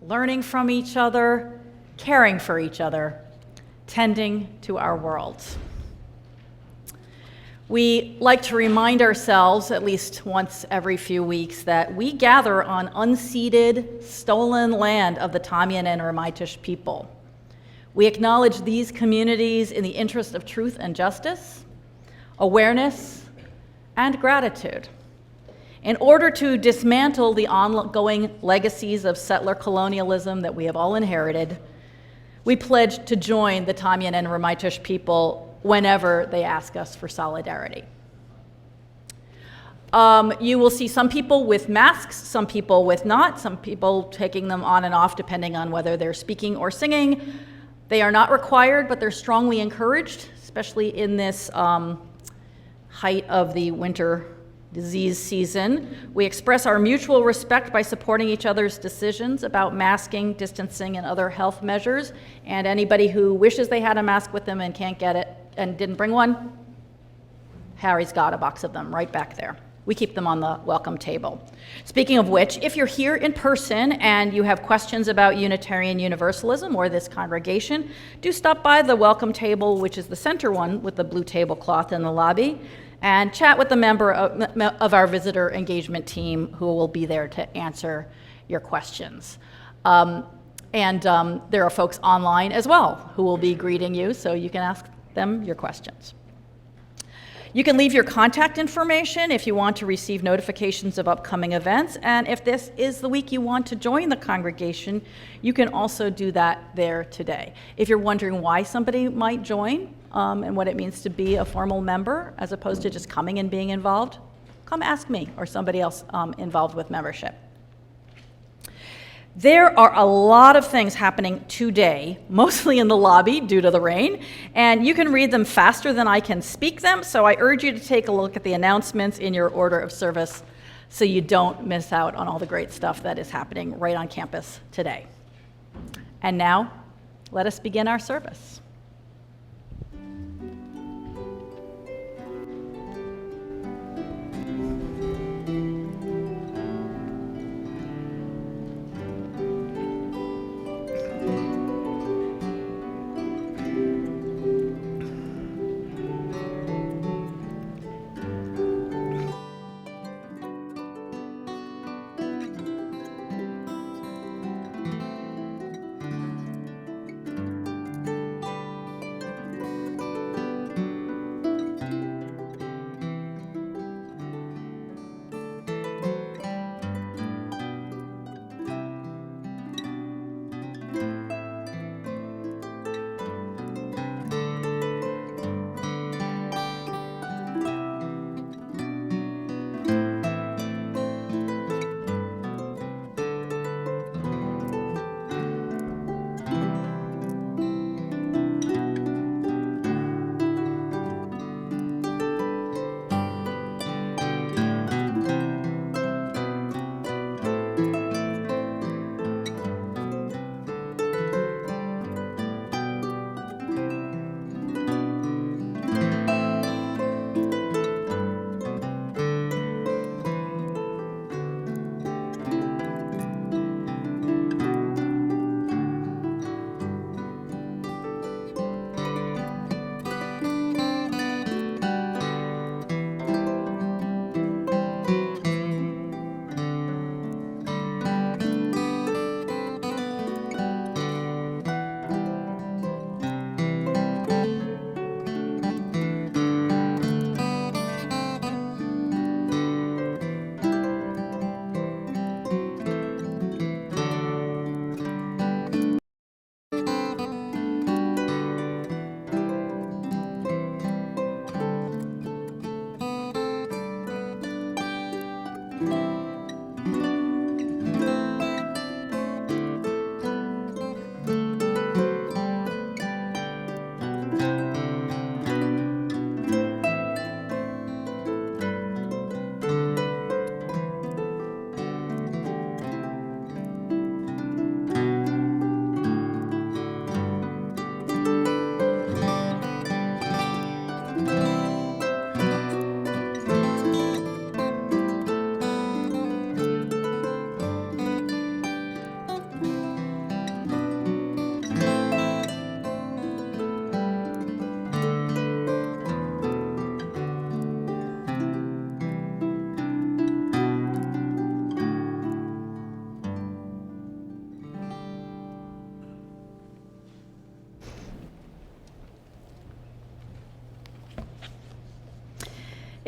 learning from each other, caring for each other, tending to our world. We like to remind ourselves, at least once every few weeks, that we gather on unceded, stolen land of the Tamien and Ramaytush people. We acknowledge these communities in the interest of truth and justice, awareness, and gratitude. In order to dismantle the ongoing legacies of settler colonialism that we have all inherited, we pledge to join the Tamien and Ramaytush people whenever they ask us for solidarity. You will see some people with masks, some people with not, some people taking them on and off depending on whether they're speaking or singing. They are not required, but they're strongly encouraged, especially in this height of the winter disease season. We express our mutual respect by supporting each other's decisions about masking, distancing, and other health measures. And anybody who wishes they had a mask with them and can't get it and didn't bring one, Harry's got a box of them right back there. We keep them on the welcome table. Speaking of which, if you're here in person and you have questions about Unitarian Universalism or this congregation, do stop by the welcome table, which is the center one with the blue tablecloth in the lobby, and chat with a member of our visitor engagement team who will be there to answer your questions. There are folks online as well who will be greeting you, so you can ask them your questions. You can leave your contact information if you want to receive notifications of upcoming events, and if this is the week you want to join the congregation, you can also do that there today. If you're wondering why somebody might join and what it means to be a formal member as opposed to just coming and being involved, come ask me or somebody else involved with membership. There are a lot of things happening today, mostly in the lobby due to the rain, and you can read them faster than I can speak them, so I urge you to take a look at the announcements in your order of service so you don't miss out on all the great stuff that is happening right on campus today. And now, let us begin our service.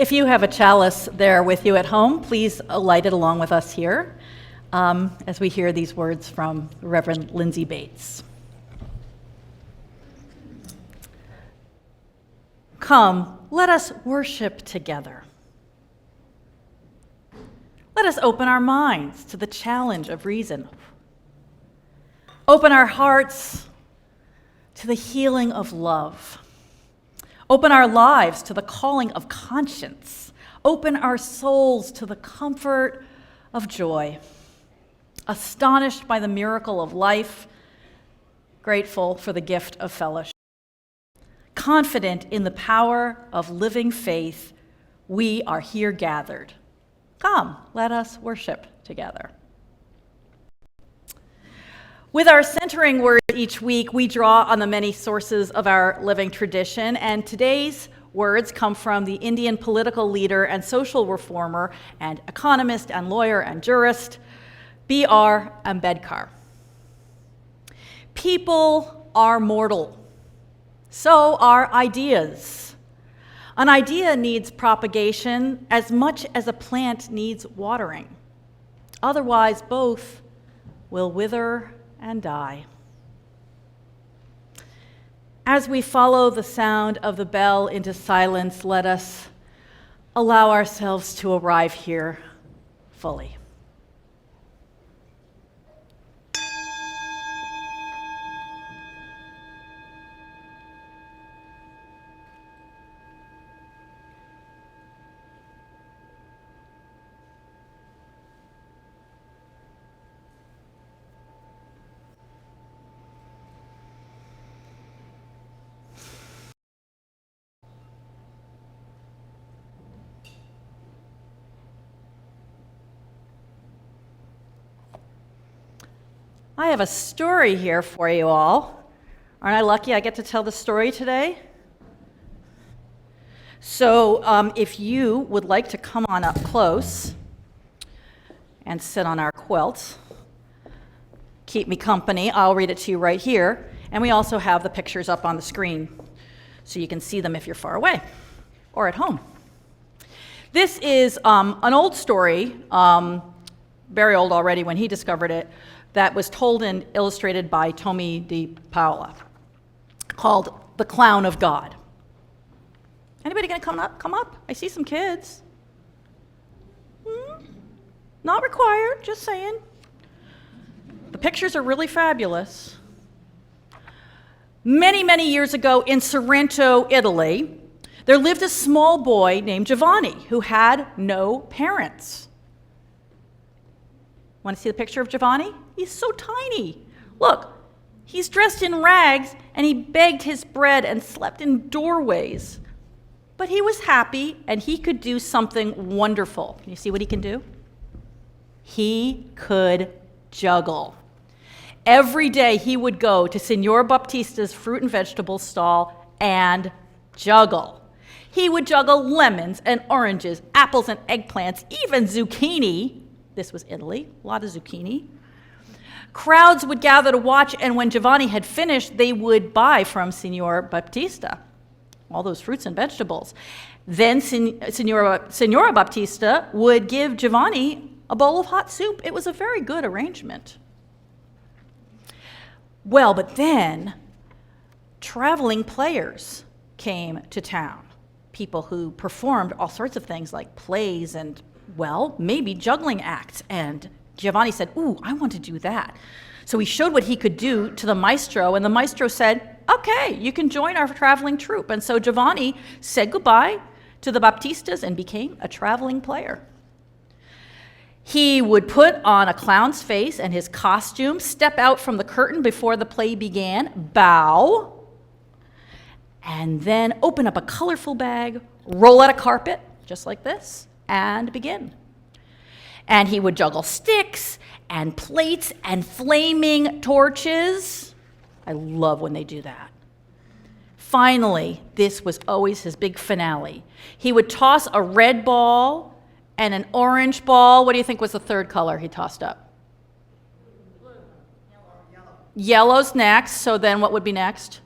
If you have a chalice there with you at home, please light it along with us here as we hear these words from Reverend Lindsay Bates. Come, let us worship together. Let us open our minds to the challenge of reason. Open our hearts to the healing of love. Open our lives to the calling of conscience. Open our souls to the comfort of joy. Astonished by the miracle of life, grateful for the gift of fellowship. Confident in the power of living faith, we are here gathered. Come, let us worship together. With our centering word each week, we draw on the many sources of our living tradition, and today's words come from the Indian political leader and social reformer and economist and lawyer and jurist, B.R. Ambedkar. People are mortal. So are ideas. An idea needs propagation as much as a plant needs watering. Otherwise, both will wither and die. As we follow the sound of the bell into silence, let us allow ourselves to arrive here fully. I have a story here for you all. Aren't I lucky I get to tell the story today? So if you would like to come on up close and sit on our quilt, keep me company, I'll read it to you right here. And we also have the pictures up on the screen so you can see them if you're far away or at home. This is an old story, very old already when he discovered it, that was told and illustrated by Tommy de Paula, called The Clown of God. Anybody gonna come up? Come up. I see some kids. Not required, just saying. The pictures are really fabulous. Many, many years ago in Sorrento, Italy, there lived a small boy named Giovanni who had no parents. Want to see the picture of Giovanni? He's so tiny. Look, he's dressed in rags and he begged his bread and slept in doorways. But he was happy and he could do something wonderful. Can you see what he can do? He could juggle. Every day he would go to Signor Baptista's fruit and vegetable stall and juggle. He would juggle lemons and oranges, apples and eggplants, even zucchini. This was Italy, a lot of zucchini. Crowds would gather to watch, and when Giovanni had finished, they would buy from Signor Baptista all those fruits and vegetables. Then Signora Baptista would give Giovanni a bowl of hot soup. It was a very good arrangement. Well, but then traveling players came to town, people who performed all sorts of things like plays and, well, maybe juggling acts. And Giovanni said, ooh, I want to do that. So he showed what he could do to the maestro, and the maestro said, okay, you can join our traveling troupe. And so Giovanni said goodbye to the Baptistas and became a traveling player. He would put on a clown's face and his costume, step out from the curtain before the play began, bow, and then open up a colorful bag, roll out a carpet, just like this, and begin. And he would juggle sticks and plates and flaming torches. I love when they do that. Finally, this was always his big finale. He would toss a red ball and an orange ball. What do you think was the third color he tossed up? Blue. Yellow. Yellow's next, so then what would be next?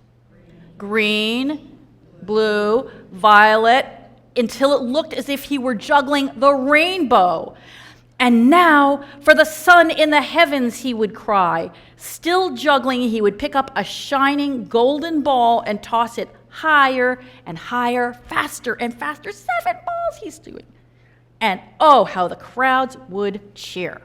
Green, blue, violet, until it looked as if he were juggling the rainbow. And now, for the sun in the heavens, he would cry. Still juggling, he would pick up a shining golden ball and toss it higher and higher, faster and faster. 7 balls he's doing. And oh, how the crowds would cheer.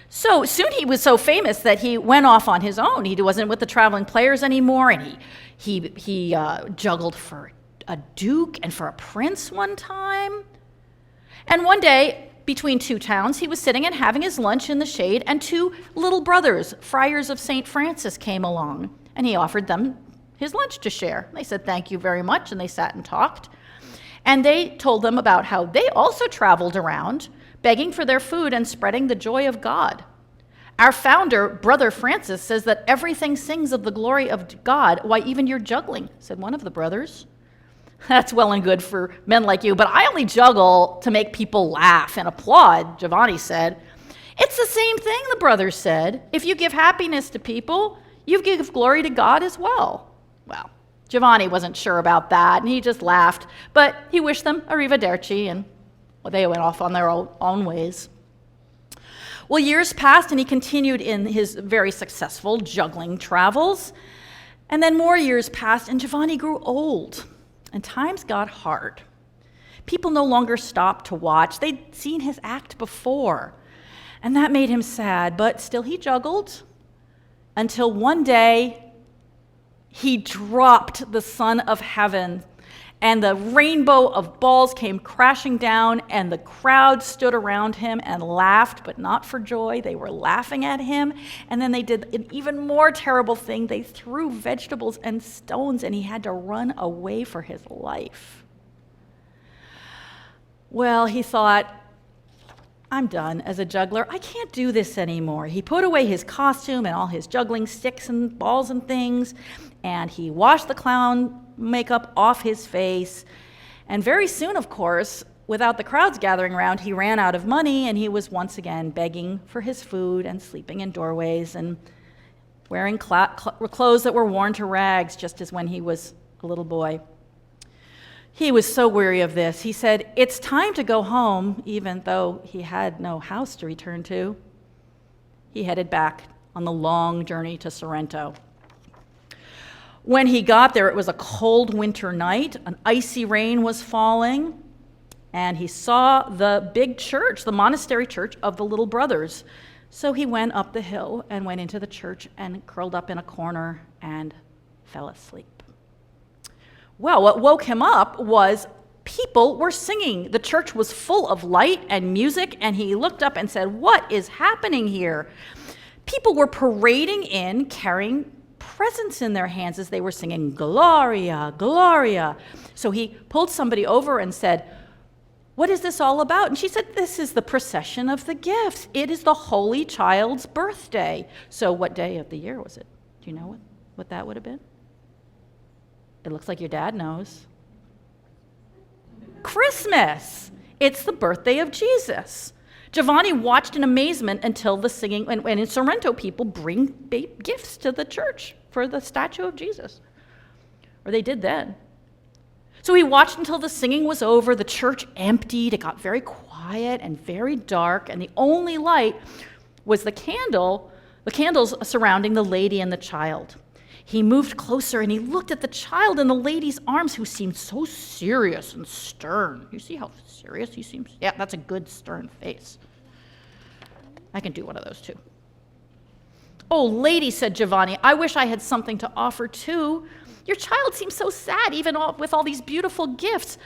So soon he was so famous that he went off on his own. He wasn't with the traveling players anymore, and he juggled for a duke and for a prince one time. And one day, between 2 towns, he was sitting and having his lunch in the shade, and 2 little brothers, friars of St. Francis, came along, and he offered them his lunch to share. They said, "Thank you very much," and they sat and talked. And they told them about how they also traveled around, begging for their food and spreading the joy of God. Our founder, Brother Francis, says that everything sings of the glory of God. Why, even your juggling, said one of the brothers. That's well and good for men like you, but I only juggle to make people laugh and applaud, Giovanni said. It's the same thing, the brothers said. If you give happiness to people, you give glory to God as well. Well, Giovanni wasn't sure about that, and he just laughed, but he wished them arrivederci, and they went off on their own ways. Well, years passed, and he continued in his very successful juggling travels. And then more years passed, and Giovanni grew old, and times got hard. People no longer stopped to watch. They'd seen his act before, and that made him sad, but still he juggled until one day he dropped the sun of heaven, and the rainbow of balls came crashing down, and the crowd stood around him and laughed, but not for joy. They were laughing at him. And then they did an even more terrible thing. They threw vegetables and stones, and he had to run away for his life. Well, he thought, I'm done as a juggler. I can't do this anymore. He put away his costume and all his juggling sticks and balls and things, and he washed the clown makeup off his face. And very soon, of course, without the crowds gathering around, he ran out of money, and he was once again begging for his food and sleeping in doorways and wearing clothes that were worn to rags, just as when he was a little boy. He was so weary of this. He said, it's time to go home, even though he had no house to return to. He headed back on the long journey to Sorrento. When he got there, it was a cold winter night. An icy rain was falling, and he saw the big church, the monastery church of the Little Brothers. So he went up the hill and went into the church and curled up in a corner and fell asleep. Well, what woke him up was people were singing. The church was full of light and music, and he looked up and said, what is happening here? People were parading in, carrying presents in their hands as they were singing, Gloria, Gloria. So he pulled somebody over and said, what is this all about? And she said, this is the procession of the gifts. It is the Holy Child's birthday. So what day of the year was it? Do you know what that would have been? It looks like your dad knows. Christmas. It's the birthday of Jesus. Giovanni watched in amazement until the singing, and in Sorrento, people bring gifts to the church for the statue of Jesus. Or they did then. So he watched until the singing was over, the church emptied, it got very quiet and very dark, and the only light was the candles surrounding the lady and the child. He moved closer and he looked at the child in the lady's arms, who seemed so serious and stern. You see how serious he seems? Yeah, that's a good stern face. I can do one of those too. Oh, lady, said Giovanni, I wish I had something to offer too. Your child seems so sad, even with all these beautiful gifts.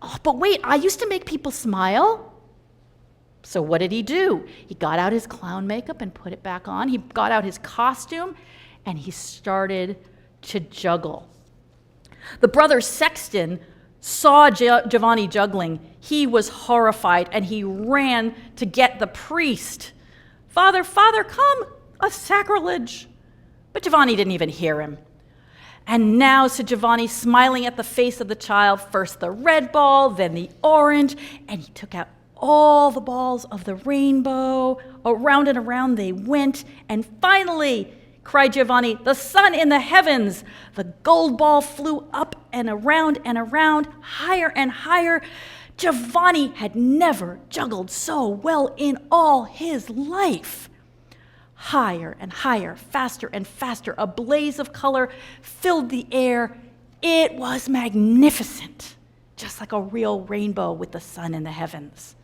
Oh, but wait, I used to make people smile. So what did he do? He got out his clown makeup and put it back on. He got out his costume, and he started to juggle. The brother Sexton saw Giovanni juggling. He was horrified, and he ran to get the priest. Father, come, a sacrilege. But Giovanni didn't even hear him. And now, said Giovanni, smiling at the face of the child, first the red ball, then the orange, and he took out all the balls of the rainbow. Around and around they went, and finally, cried Giovanni. "The sun in the heavens!" The gold ball flew up and around, higher and higher. Giovanni had never juggled so well in all his life. Higher and higher, faster and faster, a blaze of color filled the air. It was magnificent, just like a real rainbow with the sun in the heavens.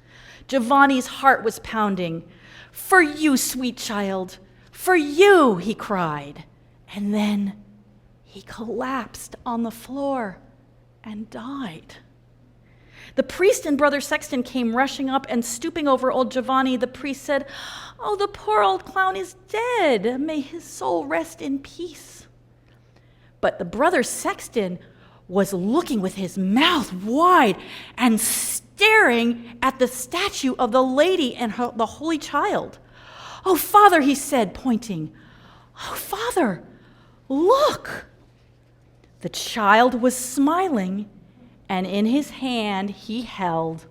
Giovanni's heart was pounding. "For you, sweet child, for you," he cried. And then he collapsed on the floor and died. The priest and Brother Sexton came rushing up, and stooping over old Giovanni, the priest said, "Oh, the poor old clown is dead. May his soul rest in peace." But the Brother Sexton was looking with his mouth wide and staring at the statue of the lady and the Holy Child. "Oh, Father," he said, pointing. "Oh, Father, look." The child was smiling, and in his hand he held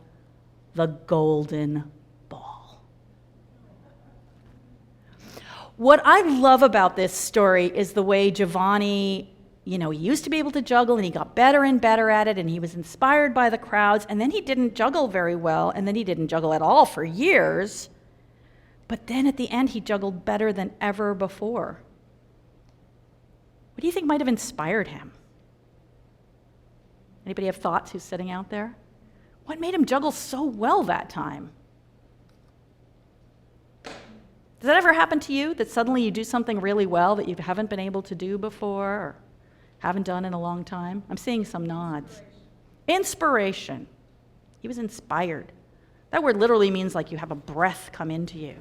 the golden ball. What I love about this story is the way Giovanni, he used to be able to juggle, and he got better and better at it, and he was inspired by the crowds, and then he didn't juggle very well, and then he didn't juggle at all for years. But then at the end, he juggled better than ever before. What do you think might have inspired him? Anybody have thoughts who's sitting out there? What made him juggle so well that time? Does that ever happen to you, that suddenly you do something really well that you haven't been able to do before or haven't done in a long time? I'm seeing some nods. Inspiration. He was inspired. That word literally means like you have a breath come into you.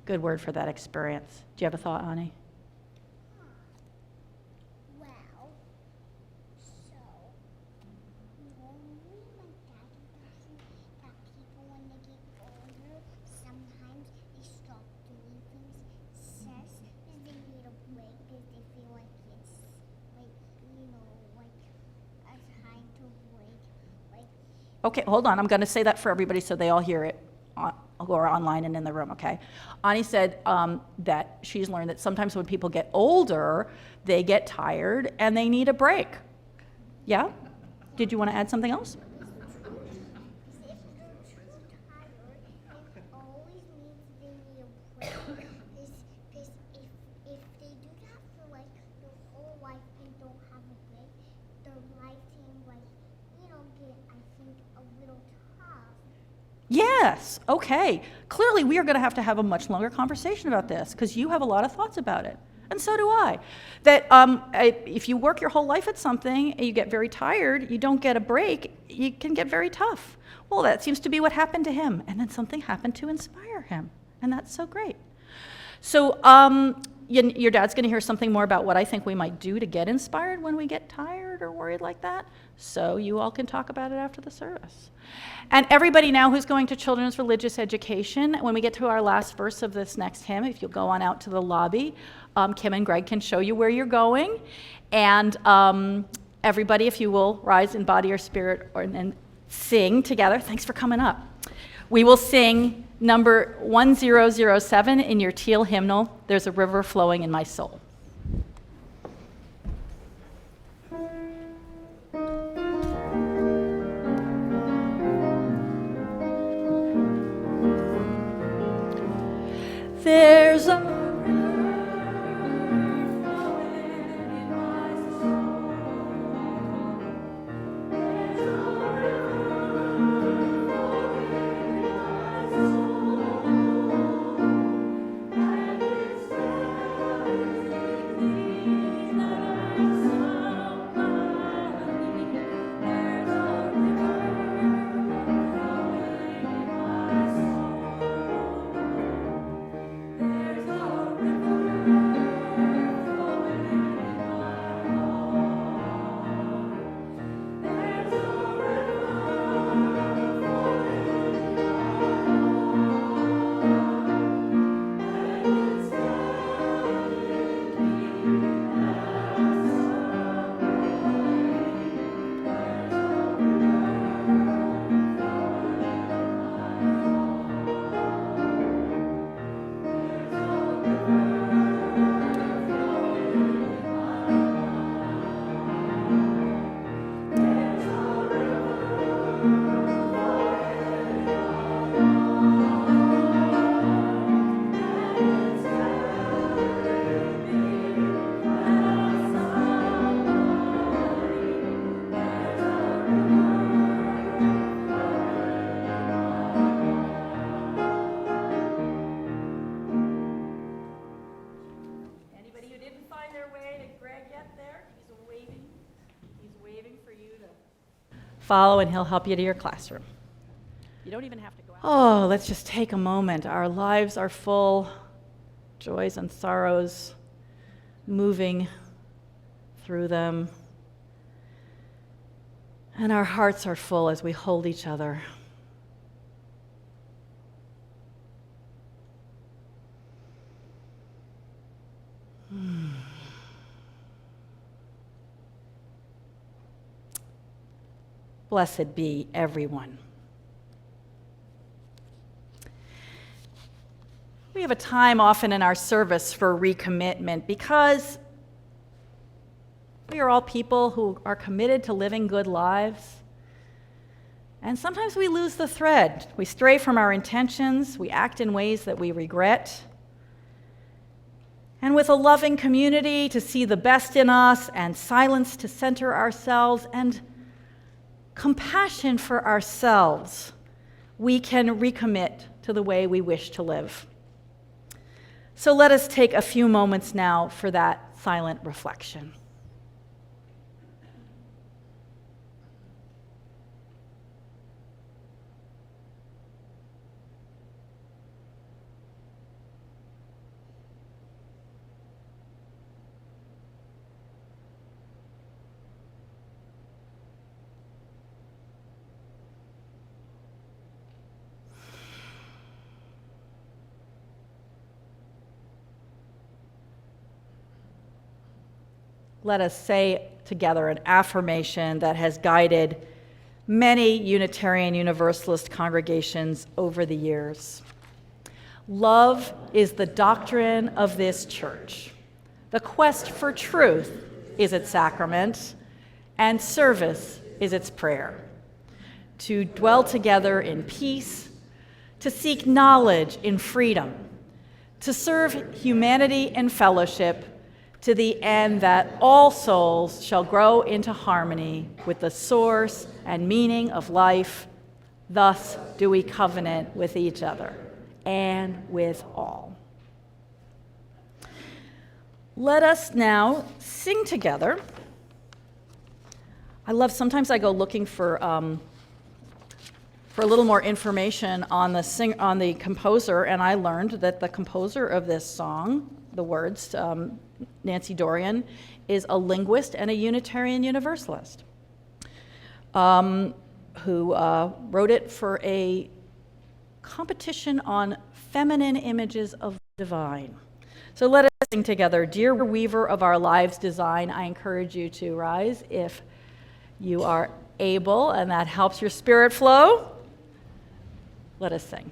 Good word for that experience. Do you have a thought, Ani? Okay, hold on. I'm going to say that for everybody so they all hear it, who are online and in the room, okay? Ani said that she's learned that sometimes when people get older, they get tired and they need a break. Yeah? Did you want to add something else? Yes, okay. Clearly, we are going to have a much longer conversation about this because you have a lot of thoughts about it, and so do I. That if you work your whole life at something and you get very tired, you don't get a break, you can get very tough. Well, that seems to be what happened to him, and then something happened to inspire him, and that's so great. So your dad's going to hear something more about what I think we might do to get inspired when we get tired or worried like that, so you all can talk about it after the service. And everybody now who's going to children's religious education, when we get to our last verse of this next hymn, if you'll go on out to the lobby, Kim and Greg can show you where you're going. And everybody, if you will, rise in body or spirit and sing together. Thanks for coming up. We will sing number 1007 in your teal hymnal, "There's a River Flowing in My Soul." There's a follow and he'll help you to your classroom. You don't even have to go out. Oh, let's just take a moment. Our lives are full, joys and sorrows, moving through them. And our hearts are full as we hold each other. Blessed be everyone. We have a time often in our service for recommitment because we are all people who are committed to living good lives. And sometimes we lose the thread. We stray from our intentions. We act in ways that we regret. And with a loving community to see the best in us and silence to center ourselves and compassion for ourselves, we can recommit to the way we wish to live. So let us take a few moments now for that silent reflection. Let us say together an affirmation that has guided many Unitarian Universalist congregations over the years. Love is the doctrine of this church. The quest for truth is its sacrament, and service is its prayer. To dwell together in peace, to seek knowledge in freedom, to serve humanity in fellowship, to the end that all souls shall grow into harmony with the source and meaning of life. Thus do we covenant with each other and with all. Let us now sing together. Sometimes I go looking for a little more information on the composer, and I learned that the composer of this song, the words, Nancy Dorian, is a linguist and a Unitarian Universalist who wrote it for a competition on feminine images of the divine. So let us sing together, Dear Weaver of Our Lives' Design. I encourage you to rise if you are able, and that helps your spirit flow. Let us sing.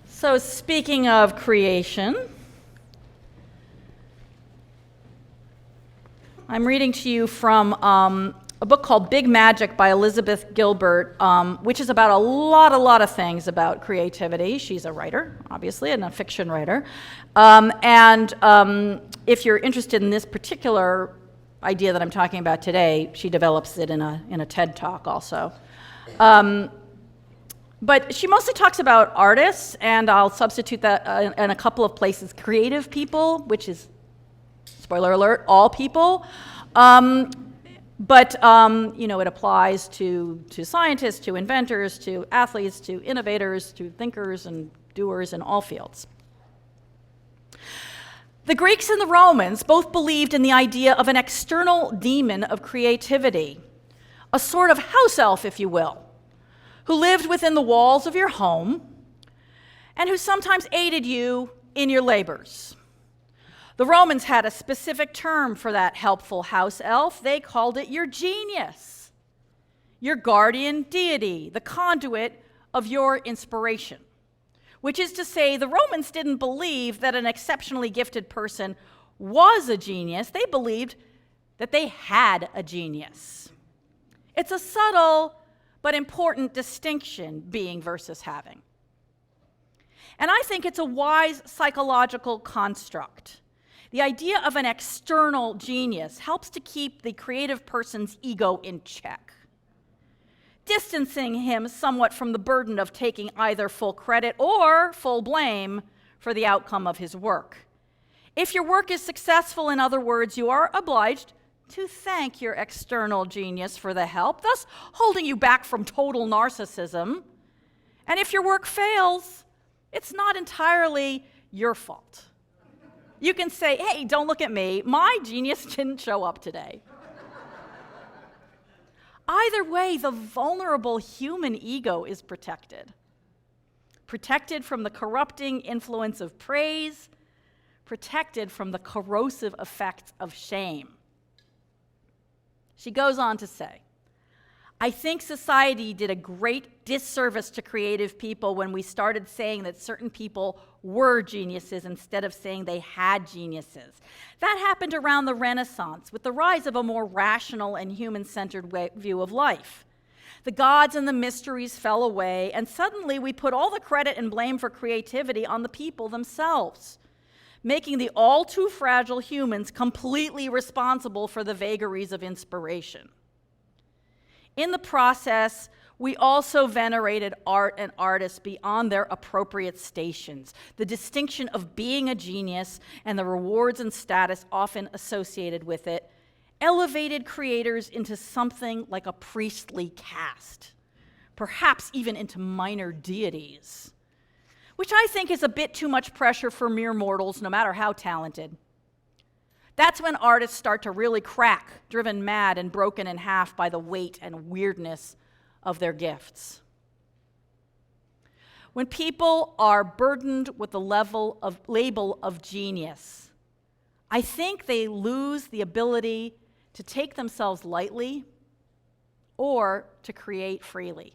So speaking of creation, I'm reading to you from a book called Big Magic by Elizabeth Gilbert, which is about a lot of things about creativity. She's a writer, obviously, and a fiction writer. If you're interested in this particular idea that I'm talking about today, she develops it in a TED Talk also. But she mostly talks about artists, and I'll substitute that in a couple of places. Creative people, which is, spoiler alert, all people. But it applies to scientists, to inventors, to athletes, to innovators, to thinkers and doers in all fields. The Greeks and the Romans both believed in the idea of an external demon of creativity, a sort of house elf, if you will, who lived within the walls of your home and who sometimes aided you in your labors. The Romans had a specific term for that helpful house elf. They called it your genius, your guardian deity, the conduit of your inspiration. Which is to say, the Romans didn't believe that an exceptionally gifted person was a genius. They believed that they had a genius. It's a subtle but important distinction, being versus having. And I think it's a wise psychological construct. The idea of an external genius helps to keep the creative person's ego in check, distancing him somewhat from the burden of taking either full credit or full blame for the outcome of his work. If your work is successful, in other words, you are obliged to thank your external genius for the help, thus holding you back from total narcissism. And if your work fails, it's not entirely your fault. You can say, hey, don't look at me. My genius didn't show up today. Either way, the vulnerable human ego is protected. Protected from the corrupting influence of praise, protected from the corrosive effects of shame. She goes on to say, I think society did a great disservice to creative people when we started saying that certain people were geniuses instead of saying they had geniuses. That happened around the Renaissance with the rise of a more rational and human-centered view of life. The gods and the mysteries fell away, and suddenly we put all the credit and blame for creativity on the people themselves, making the all too fragile humans completely responsible for the vagaries of inspiration. In the process, we also venerated art and artists beyond their appropriate stations, the distinction of being a genius and the rewards and status often associated with it, elevated creators into something like a priestly caste, perhaps even into minor deities, which I think is a bit too much pressure for mere mortals, no matter how talented. That's when artists start to really crack, driven mad and broken in half by the weight and weirdness of their gifts. When people are burdened with the label of genius, I think they lose the ability to take themselves lightly or to create freely.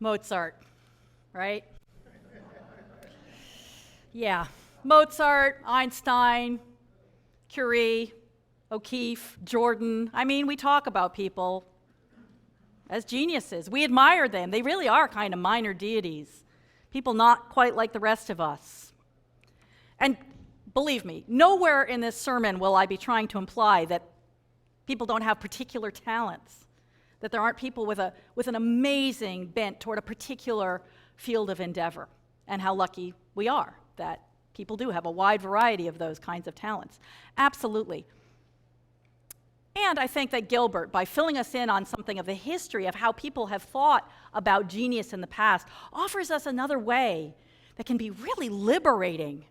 Mozart, right? Yeah, Mozart, Einstein, Curie, O'Keeffe, Jordan. I mean, we talk about people as geniuses. We admire them. They really are kind of minor deities, people not quite like the rest of us. And believe me, nowhere in this sermon will I be trying to imply that people don't have particular talents, that there aren't people with an amazing bent toward a particular field of endeavor, and how lucky we are that people do have a wide variety of those kinds of talents. Absolutely. And I think that Gilbert, by filling us in on something of the history of how people have thought about genius in the past, offers us another way that can be really liberating,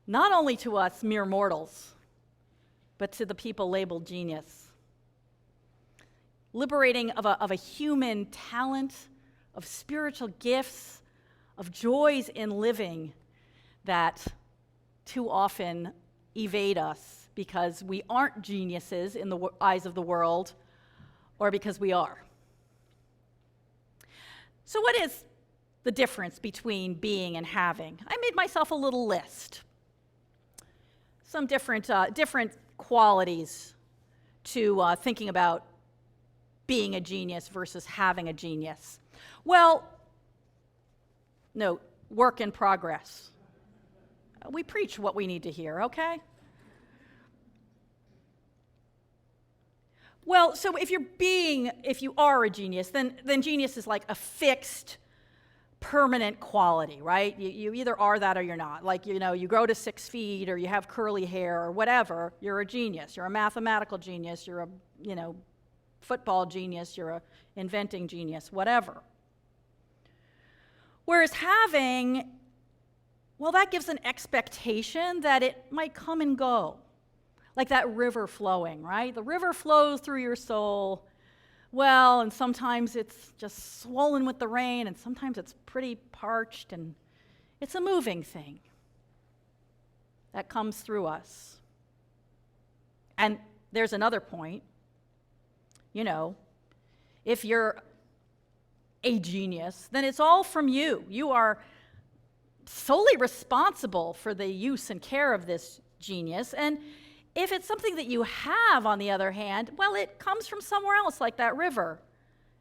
not only to us mere mortals, but to the people labeled genius. Liberating of a human talent, of spiritual gifts, of joys in living that too often evade us because we aren't geniuses in the eyes of the world, or because we are. So what is the difference between being and having? I made myself a little list. Some different qualities to thinking about being a genius versus having a genius. Well, no, work in progress. We preach what we need to hear, okay? Well, so if you are a genius, then genius is like a fixed, permanent quality, right? You either are that or you're not. Like, you grow to 6 feet or you have curly hair or whatever, you're a genius. You're a mathematical genius, you're a, football genius, you're a inventing genius, whatever. Whereas having, well, that gives an expectation that it might come and go. Like that river flowing, right? The river flows through your soul. Well, and sometimes it's just swollen with the rain, and sometimes it's pretty parched, and it's a moving thing that comes through us. And there's another point. If you're a genius, then it's all from you. You are solely responsible for the use and care of this genius. And if it's something that you have, on the other hand, well, it comes from somewhere else, like that river.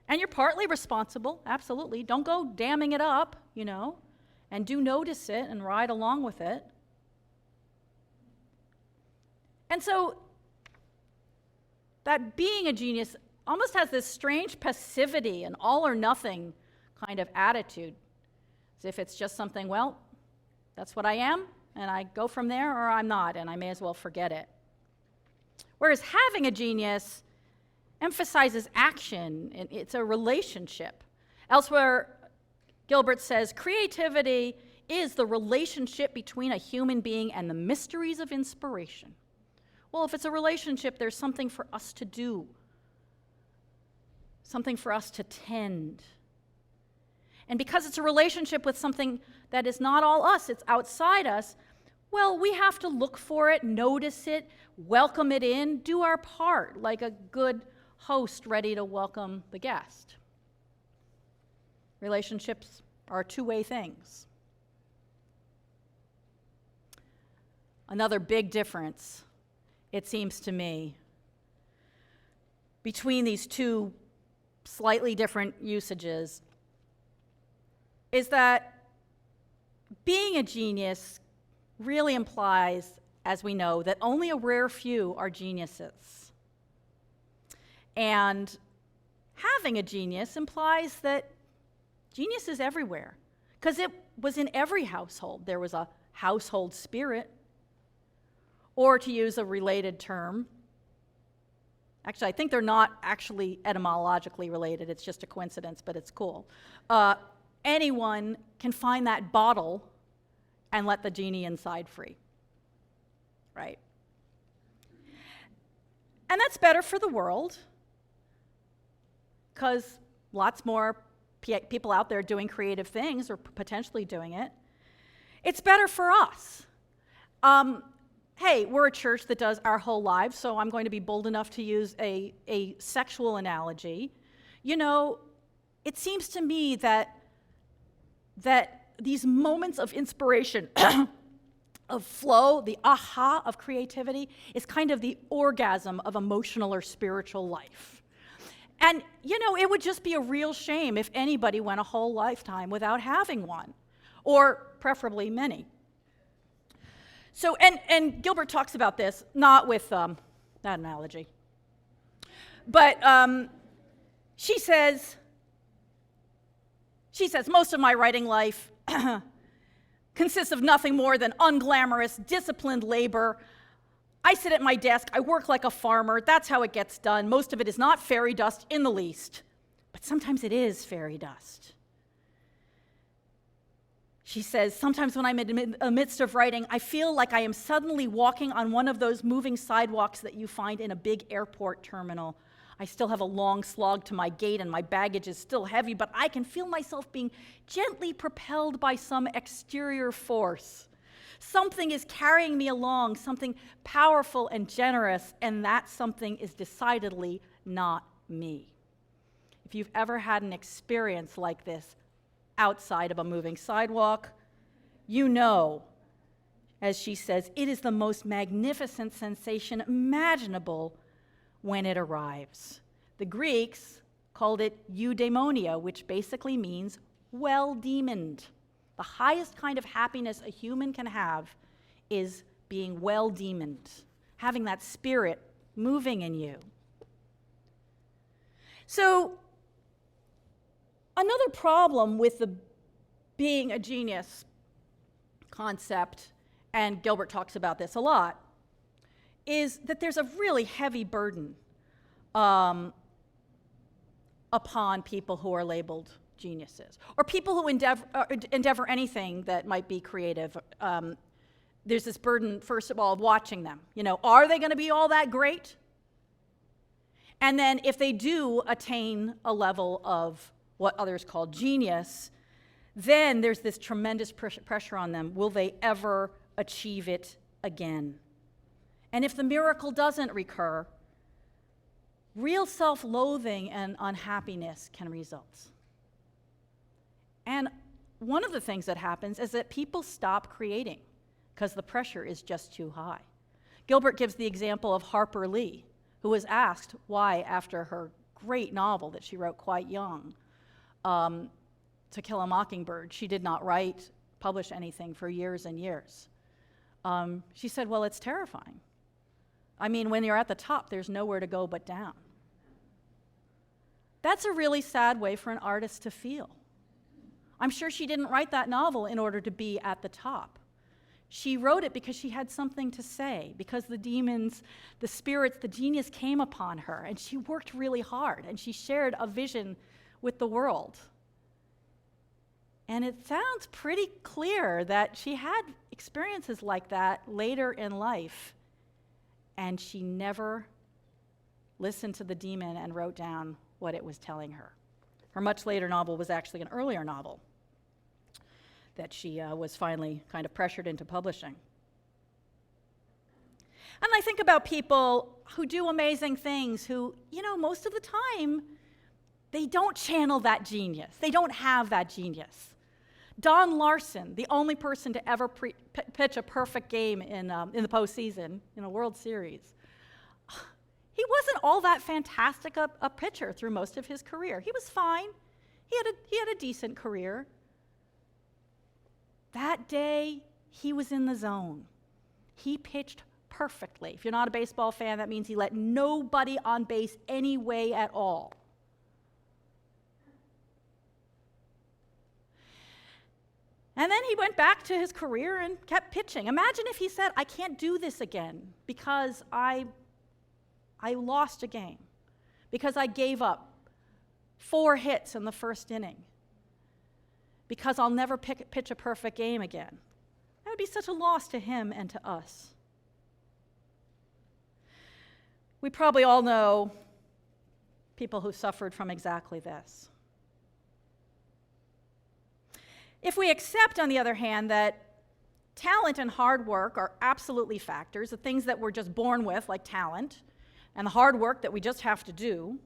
And you're partly responsible, absolutely. Don't go damming it up, and do notice it and ride along with it. And so that being a genius almost has this strange passivity and all or nothing kind of attitude. As if it's just something, well, that's what I am, and I go from there, or I'm not, and I may as well forget it. Whereas having a genius emphasizes action, and it's a relationship. Elsewhere, Gilbert says, creativity is the relationship between a human being and the mysteries of inspiration. Well, if it's a relationship, there's something for us to do, something for us to tend. And because it's a relationship with something that is not all us, it's outside us, well, we have to look for it, notice it, welcome it in, do our part, like a good host ready to welcome the guest. Relationships are two-way things. Another big difference, it seems to me, between these two slightly different usages is that being a genius really implies, as we know, that only a rare few are geniuses. And having a genius implies that genius is everywhere, because it was in every household. There was a household spirit, or to use a related term, actually, I think they're not actually etymologically related. It's just a coincidence, but it's cool. Anyone can find that bottle and let the genie inside free, right? And that's better for the world, because lots more people out there doing creative things, or potentially doing it. It's better for us. Hey, we're a church that does our whole lives, so I'm going to be bold enough to use a sexual analogy. it seems to me that these moments of inspiration, of flow, the aha of creativity, is kind of the orgasm of emotional or spiritual life. And, it would just be a real shame if anybody went a whole lifetime without having one, or preferably many. So, and Gilbert talks about this, not with that analogy, but she says, most of my writing life consists of nothing more than unglamorous, disciplined labor. I sit at my desk, I work like a farmer, that's how it gets done. Most of it is not fairy dust in the least, but sometimes it is fairy dust. She says, sometimes when I'm in the midst of writing, I feel like I am suddenly walking on one of those moving sidewalks that you find in a big airport terminal. I still have a long slog to my gait and my baggage is still heavy, but I can feel myself being gently propelled by some exterior force. Something is carrying me along, something powerful and generous, and that something is decidedly not me. If you've ever had an experience like this outside of a moving sidewalk, you know, as she says, it is the most magnificent sensation imaginable when it arrives. The Greeks called it eudaimonia, which basically means well-demoned. The highest kind of happiness a human can have is being well-demoned, having that spirit moving in you. So, another problem with the being a genius concept, and Gilbert talks about this a lot, is that there's a really heavy burden upon people who are labeled geniuses, or people who endeavor anything that might be creative. There's this burden, first of all, of watching them. Are they going to be all that great? And then if they do attain a level of what others call genius, then there's this tremendous pressure on them. Will they ever achieve it again? And if the miracle doesn't recur, real self-loathing and unhappiness can result. And one of the things that happens is that people stop creating because the pressure is just too high. Gilbert gives the example of Harper Lee, who was asked why, after her great novel that she wrote quite young, To Kill a Mockingbird, she did not publish anything for years and years. She said, well, it's terrifying. I mean, when you're at the top, there's nowhere to go but down. That's a really sad way for an artist to feel. I'm sure she didn't write that novel in order to be at the top. She wrote it because she had something to say, because the demons, the spirits, the genius came upon her, and she worked really hard, and she shared a vision with the world. And it sounds pretty clear that she had experiences like that later in life, and she never listened to the demon and wrote down what it was telling her. Her much later novel was actually an earlier novel that she was finally kind of pressured into publishing. And I think about people who do amazing things who, most of the time, they don't channel that genius. They don't have that genius. Don Larson, the only person to ever pitch a perfect game in the postseason, in a World Series, he wasn't all that fantastic a pitcher through most of his career. He was fine. He had a decent career. That day, he was in the zone. He pitched perfectly. If you're not a baseball fan, that means he let nobody on base any way at all. And then he went back to his career and kept pitching. Imagine if he said, I can't do this again because I lost a game, because I gave up 4 hits in the first inning, because I'll never pitch a perfect game again. That would be such a loss to him and to us. We probably all know people who suffered from exactly this. If we accept, on the other hand, that talent and hard work are absolutely factors, the things that we're just born with, like talent, and the hard work that we just have to do,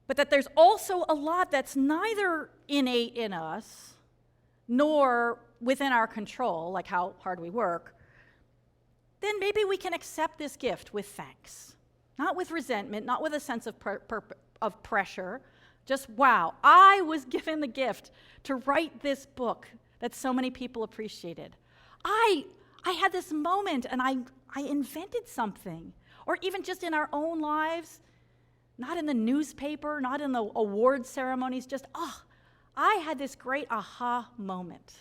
but that there's also a lot that's neither innate in us nor within our control, like how hard we work, then maybe we can accept this gift with thanks. Not with resentment, not with a sense of pressure, just, wow, I was given the gift to write this book that so many people appreciated. I had this moment and I invented something. Or even just in our own lives, not in the newspaper, not in the award ceremonies, just, I had this great aha moment.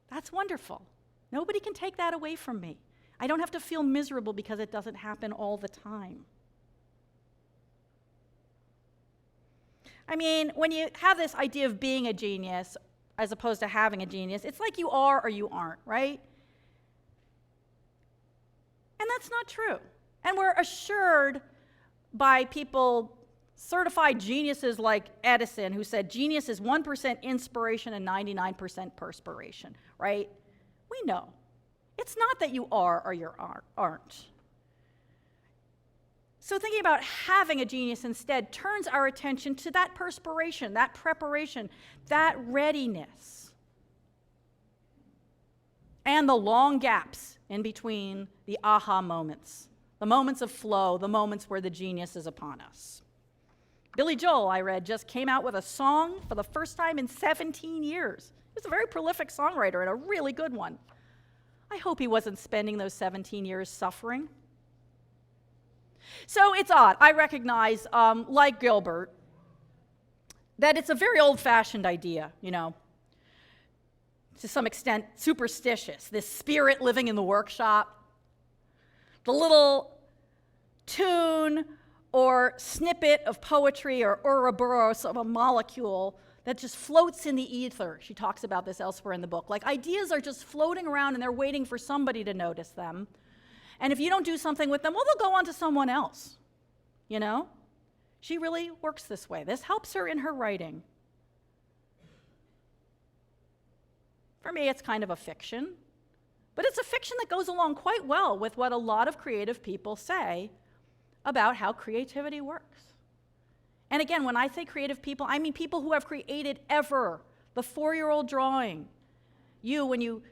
That's wonderful. Nobody can take that away from me. I don't have to feel miserable because it doesn't happen all the time. I mean, when you have this idea of being a genius as opposed to having a genius, it's like you are or you aren't, right? And that's not true. And we're assured by people, certified geniuses like Edison, who said genius is 1% inspiration and 99% perspiration, right? We know. It's not that you are or you aren't. So thinking about having a genius instead turns our attention to that perspiration, that preparation, that readiness, and the long gaps in between the aha moments, the moments of flow, the moments where the genius is upon us. Billy Joel, I read, just came out with a song for the first time in 17 years. He's a very prolific songwriter and a really good one. I hope he wasn't spending those 17 years suffering. So it's odd. I recognize, like Gilbert, that it's a very old-fashioned idea, to some extent superstitious, this spirit living in the workshop, the little tune or snippet of poetry or Ouroboros of a molecule that just floats in the ether. She talks about this elsewhere in the book. Like ideas are just floating around and they're waiting for somebody to notice them. And if you don't do something with them, well, they'll go on to someone else, She really works this way. This helps her in her writing. For me, it's kind of a fiction, but it's a fiction that goes along quite well with what a lot of creative people say about how creativity works. And again, when I say creative people, I mean people who have created ever, the 4-year-old drawing. When you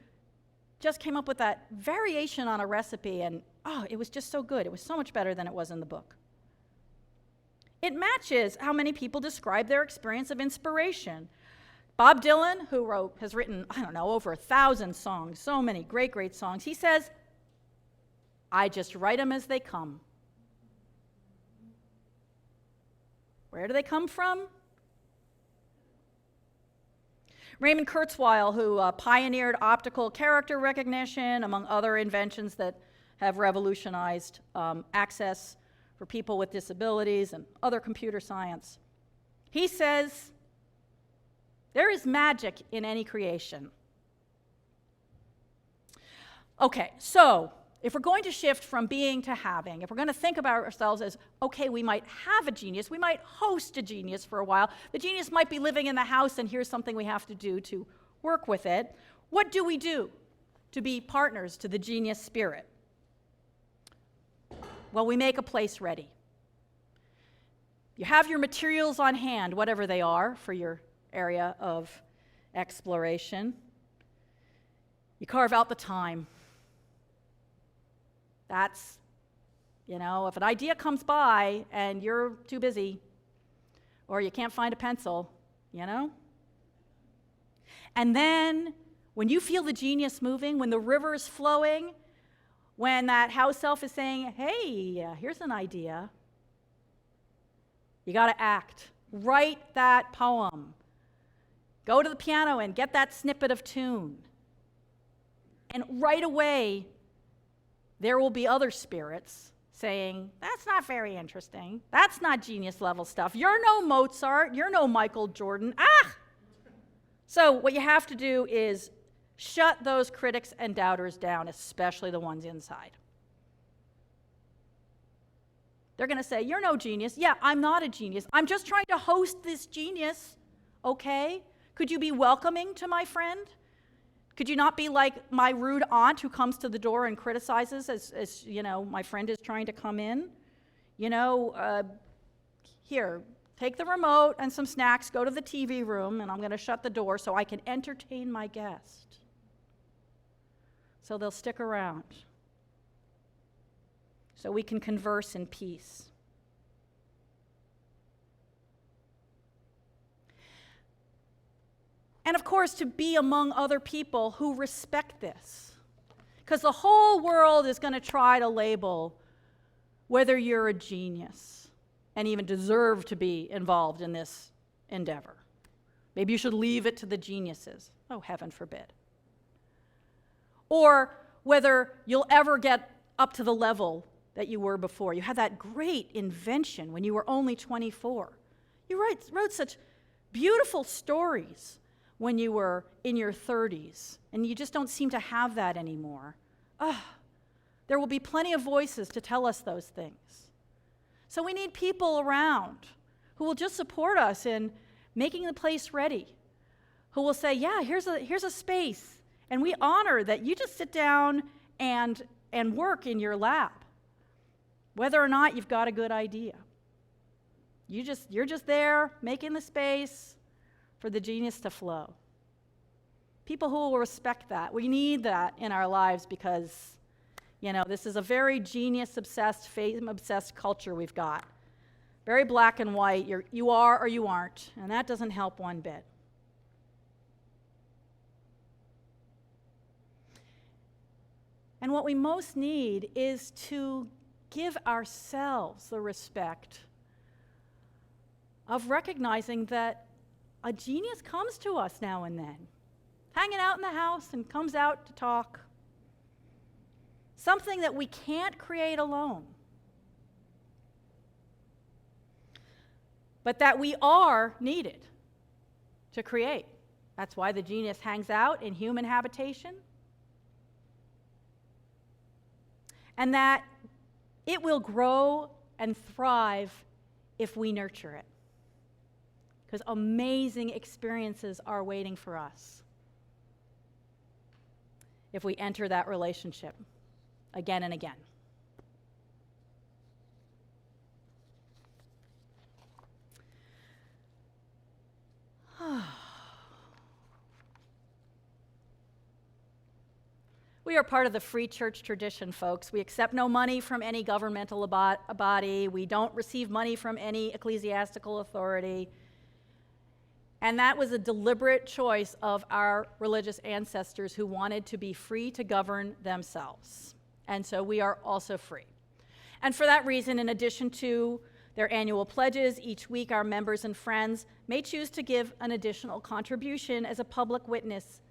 just came up with that variation on a recipe and, it was just so good. It was so much better than it was in the book. It matches how many people describe their experience of inspiration. Bob Dylan, who has written, over 1,000 songs, so many great, great songs, he says, I just write them as they come. Where do they come from? Raymond Kurzweil, who pioneered optical character recognition, among other inventions that have revolutionized access for people with disabilities and other computer science. He says, there is magic in any creation. Okay, so if we're going to shift from being to having, if we're going to think about ourselves as, okay, we might have a genius, we might host a genius for a while, the genius might be living in the house and here's something we have to do to work with it. What do we do to be partners to the genius spirit? Well, we make a place ready. You have your materials on hand, whatever they are, for your area of exploration. You carve out the time. That's, if an idea comes by and you're too busy or you can't find a pencil, And then when you feel the genius moving, when the river is flowing, when that house self is saying, hey, here's an idea, you got to act. Write that poem. Go to the piano and get that snippet of tune. And right away, there will be other spirits saying, that's not very interesting. That's not genius level stuff. You're no Mozart. You're no Michael Jordan. So what you have to do is shut those critics and doubters down, especially the ones inside. They're going to say, you're no genius. Yeah, I'm not a genius. I'm just trying to host this genius, okay? Could you be welcoming to my friend? Could you not be like my rude aunt who comes to the door and criticizes as my friend is trying to come in? you know, here, take the remote and some snacks, go to the TV room, and I'm going to shut the door so I can entertain my guest. So they'll stick around. So we can converse in peace. And of course, to be among other people who respect this. Because the whole world is going to try to label whether you're a genius and even deserve to be involved in this endeavor. Maybe you should leave it to the geniuses. Oh, heaven forbid. Or whether you'll ever get up to the level that you were before. You had that great invention when you were only 24. You wrote such beautiful stories when you were in your 30s, and you just don't seem to have that anymore. There will be plenty of voices to tell us those things. So we need people around who will just support us in making the place ready, who will say, yeah, here's a space, and we honor that you just sit down and work in your lab, whether or not you've got a good idea. You're just there making the space for the genius to flow. People who will respect that. We need that in our lives because, you know, this is a very genius-obsessed, fame-obsessed culture we've got. Very black and white. You are or you aren't, and that doesn't help one bit. And what we most need is to give ourselves the respect of recognizing that a genius comes to us now and then, hanging out in the house and comes out to talk. Something that we can't create alone, but that we are needed to create. That's why the genius hangs out in human habitation, and that it will grow and thrive if we nurture it. Because amazing experiences are waiting for us if we enter that relationship again and again. We are part of the free church tradition, folks. We accept no money from any governmental body. We don't receive money from any ecclesiastical authority. And that was a deliberate choice of our religious ancestors who wanted to be free to govern themselves. And so we are also free. And for that reason, in addition to their annual pledges, each week our members and friends may choose to give an additional contribution as a public witness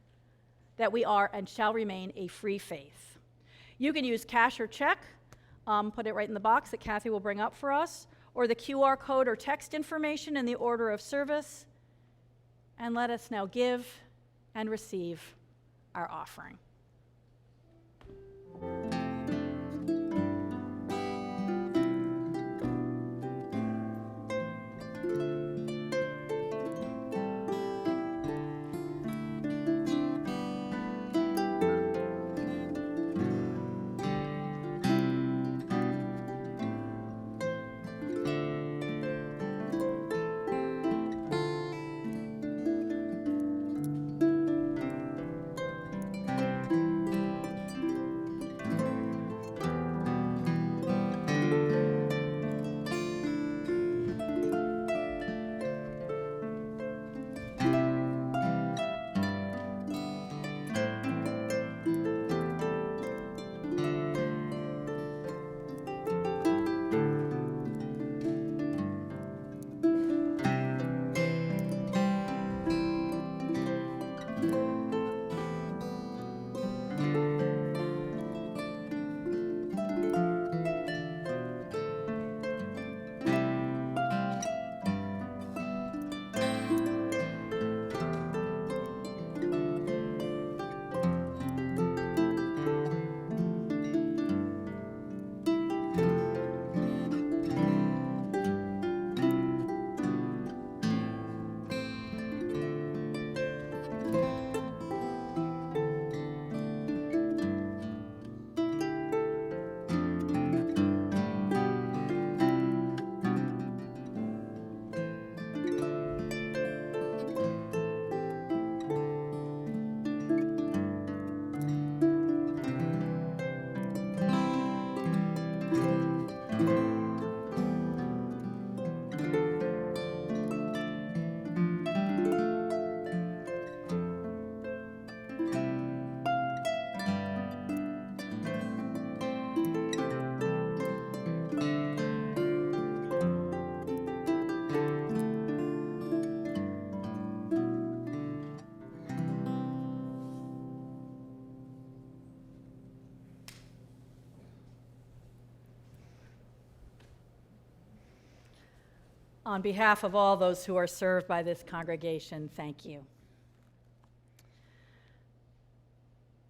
that we are and shall remain a free faith. You can use cash or check, put it right in the box that Kathy will bring up for us, or the QR code or text information in the order of service. And let us now give and receive our offering. On behalf of all those who are served by this congregation, thank you.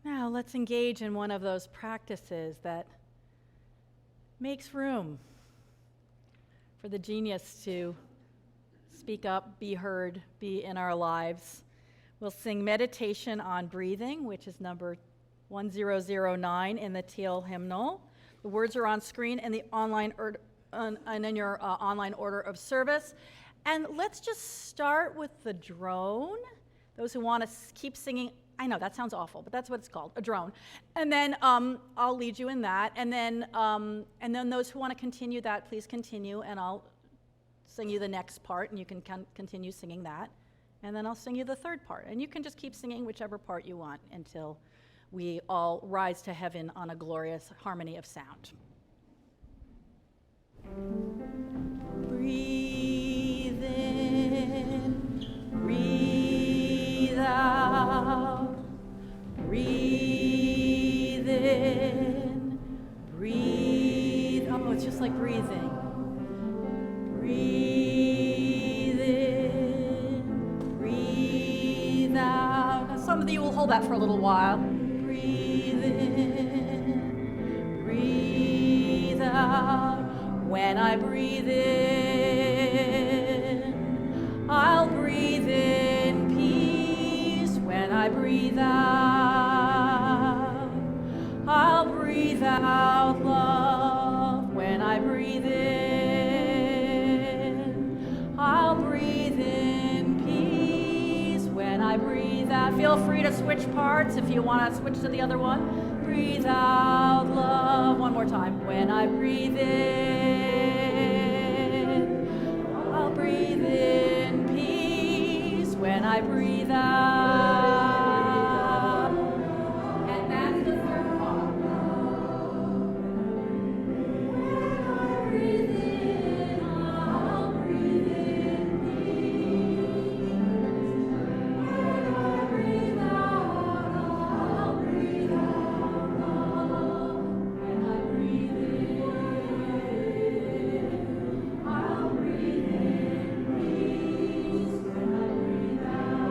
Now let's engage in one of those practices that makes room for the genius to speak up, be heard, be in our lives. We'll sing Meditation on Breathing, which is number 1009 in the Teal hymnal. The words are on screen in the online and in your online order of service. And let's just start with the drone. Those who want to keep singing, I know that sounds awful, but that's what it's called, a drone. And then I'll lead you in that. And then those who want to continue that, please continue, and I'll sing you the next part, and you can continue singing that. And then I'll sing you the third part. And you can just keep singing whichever part you want until we all rise to heaven on a glorious harmony of sound. Breathe in, breathe out, breathe in, breathe. Oh, it's just like breathing. Breathe in, breathe out. Now, some of you will hold that for a little while. Breathe in, breathe out. When I breathe in, I'll breathe in peace. When I breathe out, I'll breathe out love. When I breathe in, I'll breathe in peace. When I breathe out, feel free to switch parts if you want to switch to the other one. Breathe out love. One more time. When I breathe in, I'll breathe in peace. When I breathe out. And that's the third part. When I breathe in, I'll breathe in peace. When I breathe out, I'll breathe out love. When I breathe in, I'll breathe in peace. When I breathe out.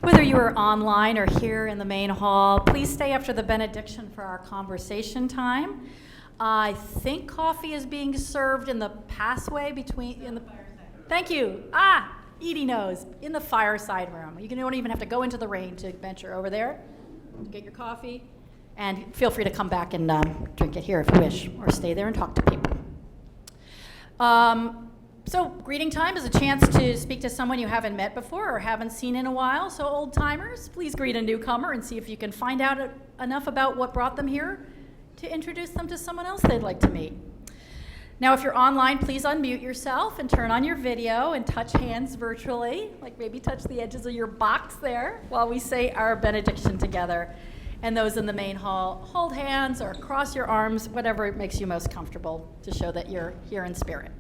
Whether you are online or here in the main hall, please stay after the benediction for our conversation time. I think coffee is being served in the passway between, thank you. Edie knows, in the fireside room. You don't even have to go into the rain to venture over there to get your coffee. And feel free to come back and drink it here if you wish, or stay there and talk to people. So greeting time is a chance to speak to someone you haven't met before or haven't seen in a while. So old timers, please greet a newcomer and see if you can find out enough about what brought them here to introduce them to someone else they'd like to meet. Now, if you're online, please unmute yourself and turn on your video and touch hands virtually, like maybe touch the edges of your box there while we say our benediction together. And those in the main hall, hold hands or cross your arms, whatever makes you most comfortable to show that you're here in spirit.